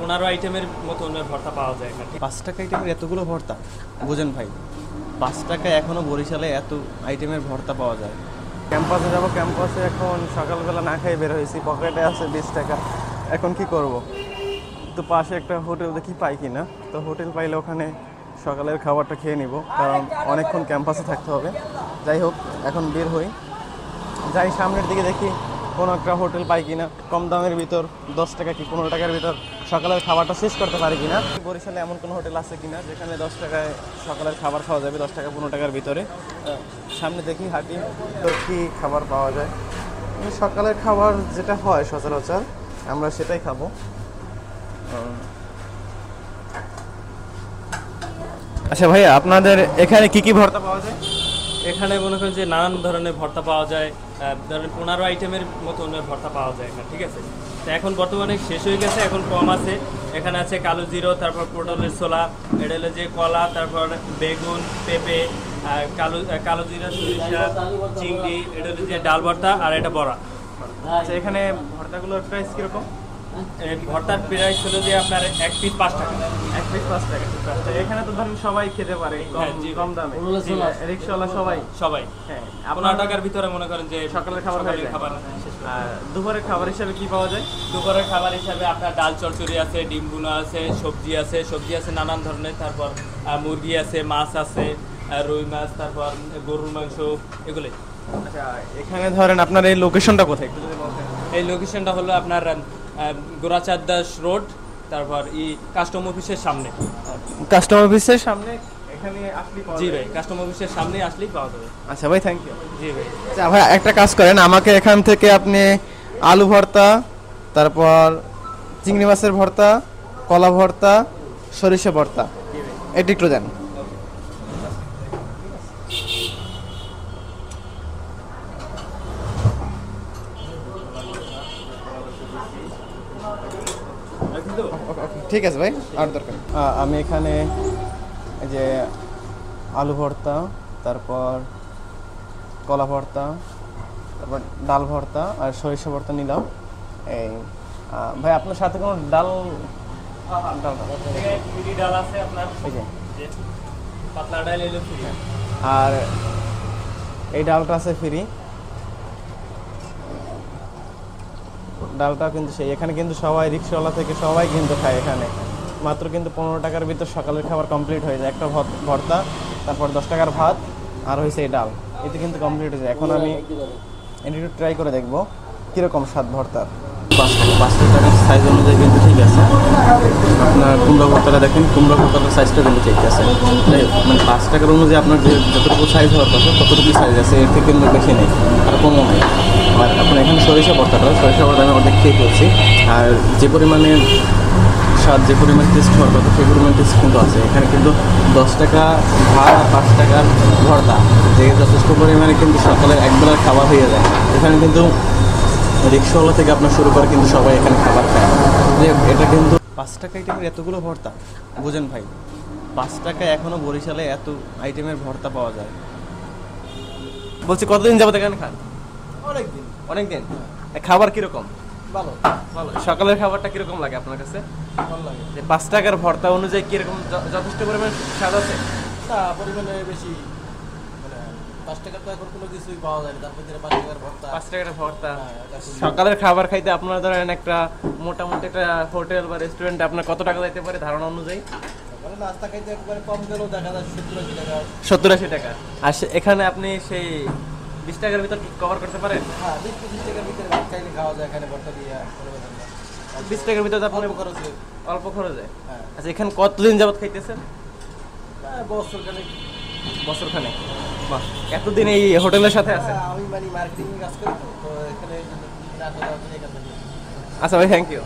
15 আইটেমের মতো ভর্তা পাওয়া যায় এখানে। 5 টাকা আইটেমের এতগুলো ভর্তা বুঝেন ভাই, 5 টাকায় এখনো বরিশালে এত আইটেমের ভর্তা পাওয়া যায়। ক্যাম্পাসে যাব, ক্যাম্পাসে এখন সকালবেলা না খেয়ে বের হয়েছি, পকেটে আছে 20 টাকা। এখন কি করব? তো পাশে একটা হোটেল দেখি পাই কিনা, তো হোটেল পাইলে ওখানে সকালের খাবারটা খেয়ে নিব, কারণ অনেকক্ষণ ক্যাম্পাসে থাকতে হবে। যাই হোক, এখন বের হই, যাই সামনের দিকে দেখি কোনো একটা হোটেল পাই কিনা কম দামের ভিতর, 10 টাকা কি 15 টাকার ভিতর সকালের খাবারটা শেষ করতে পারি কিনা। বরিশালে এমন কোনো হোটেল আছে কিনা যেখানে 10 টাকায় সকালের খাবার খাওয়া যাবে, 10 টাকা 15 টাকার ভিতরে। সামনে দেখি হাঁটি, তো কী খাবার পাওয়া যায়। সকালের খাবার যেটা হয় সচরাচর আমরা সেটাই খাবো। আচ্ছা ভাইয়া, আপনাদের এখানে কি কি ভর্তা পাওয়া যায়? এখানে মনে করেন যে নানান ধরনের ভর্তা পাওয়া যায়, ধরেন 15 আইটেমের মতো ভর্তা পাওয়া যায় এখানে, ঠিক আছে। তো এখন বর্তমানে শেষ হয়ে গেছে, এখন কম আছে। এখানে আছে কালো জিরো, তারপর পটলের ছোলা, এটা হলো যে কলা, তারপর বেগুন, পেঁপে, কালো জিরা, সরিষা, চিংড়ি, এটা হলো যে ডাল ভর্তা, আর এটা বড়া। আচ্ছা, এখানে ভর্তাগুলোর প্রাইস কীরকম? ভর্তার প্রাইস হলো যে আপনার 1 পিস 5 টাকা। 1 পিস 5 টাকা। তো এখানে তো ধরেন সবাই খেতে পারে কম দামে, রিক্সাওয়ালা সবাই। হ্যাঁ, 15 টাকার ভিতরে মনে করেন যে সকালের খাবার খাবার। আর দুপুরের খাবার হিসাবে কি পাওয়া যায়? দুপুরের খাবার হিসাবে আপনার ডাল চচ্চড়ি আছে, ডিম ভুনা আছে, সবজি আছে নানান ধরনের, তারপর মুরগি আছে, মাছ আছে, রুই মাছ, তারপর গরুর মাংস, এগুলোই। আচ্ছা, এখানে ধরেন আপনার এই লোকেশনটা কোথায় একটু যদি বলতেন? এই লোকেশনটা হলো আপনার গোরাচাঁদাস রোড, তারপর কাস্টম অফিসের সামনে। কাস্টম অফিসের সামনে এখানে আসলেই পাওয়া জি যায়? ভাই, কাস্টম অফিসের সামনে আসলেই পাওয়া যাবে। আচ্ছা ভাই, থ্যাংক ইউ। জি ভাই। আচ্ছা ভাই, একটা কাজ করেন, আমাকে এখান থেকে আপনি আলু ভর্তা, তারপর চিংড়ি মাছের ভর্তা, কলা ভর্তা, সরিষা ভর্তা, এটা একটু দেন। ঠিক আছে ভাই, আর দরকার আমি এখানে এই যে আলু ভর্তা, তারপর কলা ভর্তা, তারপর ডাল ভর্তা আর সরিষা ভর্তা নিলাম। এই ভাই, আপনার সাথে কোনো ডাল ডাল আছে আপনার, এই যে পাতলা ডাল এলো ফ্রি, আর এই ডালটা আছে ফ্রি। ডালটা কিন্তু সেই, এখানে কিন্তু সবাই রিক্সাওয়ালা থেকে সবাই কিন্তু খায় এখানে। মাত্র কিন্তু 15 টাকার ভিতর সকালের খাবার কমপ্লিট হয়ে যায়। একটা ভর্তা, তারপর 10 টাকার ভাত, আর হয়েছে এই ডাল, এতে কিন্তু কমপ্লিট হয়ে যায়। এখন আমি এটা একটু ট্রাই করে দেখবো কীরকম স্বাদ ভর্তার। 5 টাকার সাইজ অনুযায়ী কিন্তু ঠিক আছে। আপনার কুমড়া ভর্তাটা দেখেন, কুমড়া ভর্তাটার সাইজটা কিন্তু ঠিক আছে। মানে 5 টাকার অনুযায়ী আপনার যে যতটুকু সাইজ হওয়ার কথা ততটুকু সাইজ আছে, এর থেকে কিন্তু বেশি নেই আর কমও নেই। আর আপনার এখানে সরিষা ভর্তা আমি অর্ধেক খেয়ে ফেলছি। আর যে পরিমাণে স্বাদ, যে পরিমাণ টেস্ট হওয়ার কথা সেই পরিমাণ টেস্ট কিন্তু আছে। এখানে কিন্তু 10 টাকা ভাত আর 5 টাকার ভর্তা, যে যথেষ্ট পরিমাণে কিন্তু সকালের একবেলার খাবার হয়ে যায়। এখানে কিন্তু রিক্সাওয়ালা থেকে আপনার শুরু করে কিন্তু সবাই এখানে খাবার খায়। যে এটা কিন্তু 5 টাকা আইটেমের এতগুলো ভর্তা বুঝেন ভাই, 5 টাকায় এখনো বরিশালে এত আইটেমের ভর্তা পাওয়া যায়। বলছি, কতদিন যাবত এখানে খান? অনেকদিন। খাবার কিরকম? ভালো। সকালের খাবারটা কিরকম লাগে আপনার কাছে? ভালো লাগে। যে 5 টাকার ভর্তা অনুযায়ী কিরকম যথেষ্ট পরিমাণে স্বাদ আছে? না, পরিমাণে বেশি, মানে 5 টাকা তো এখন কোনো কিছুই পাওয়া যায় না, তারপর 5 টাকার ভর্তা। 5 টাকার ভর্তা হ্যাঁ, সকালের খাবার খাইতে আপনার ধরেন একটা মোটামুটি একটা হোটেল বা রেস্টুরেন্টে আপনার কত টাকা যাইতে পারে ধারণা অনুযায়ী? সকালে নাস্তা খাইতে একবারে কম গেলেও দেখা যায় 70-80 টাকা। 70-80 টাকা। আর এখানে আপনি সেই 20 টাকার ভিতর কভার করতে পারেন? হ্যাঁ, 20-25 টাকার ভিতরে ভাত খাইলে খাওয়া যায় এখানে ভর্তা দিয়ে। 20 টাকার ভিতরে আপনি অল্প খরচে। অল্প খরচে? হ্যাঁ। আচ্ছা, এখানে কতদিন যাবত খাইতেছেন? বছরখানেক। বাহ, এতদিন এই হোটেলের সাথে আছে? আমি মানে মার্কেটিং কাজ করি, তো এখানে আচ্ছা ভাই, থ্যাংক ইউ।